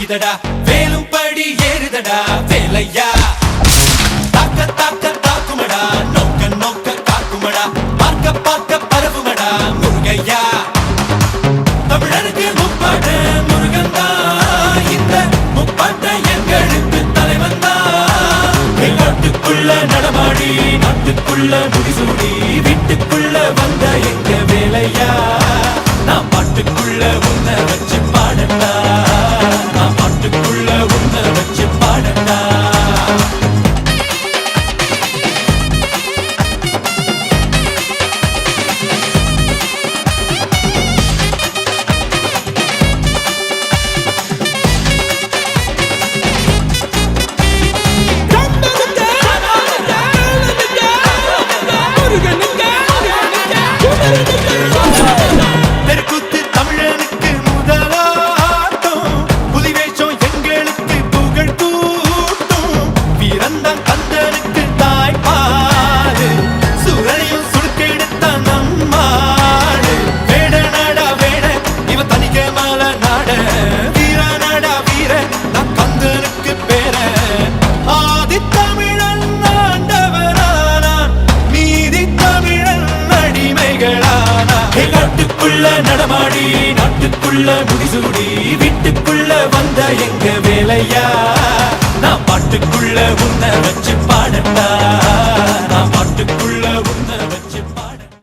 இதடா வேலும் படி ஏறுதடா வேலையா தாக்க தாக்க தாக்குமடா நோக்க நோக்க காக்குமடா பார்க்க பார்க்க பரவுமடா முருகையா தமிழருக்கு முப்பாட்ட முருகந்தா இந்த முப்பாட்ட எங்களுக்கு தலைவந்தா நாட்டுக்குள்ள நடமாடி நாட்டுக்குள்ள முடிசூடி வீட்டுக்குள்ள வந்த எங்க வேலையா நான் பாட்டுக்குள்ள உன்னை வச்சு பாடட்டா நான் பாட்டுக்குள்ள உன்னை வச்சு பாடட்டா நடமாடி நாட்டுக்குள்ள முடிசூடி வீட்டுக்குள்ள வந்த எங்க வேலையா நான் பாட்டுக்குள்ள உன்னை வச்சு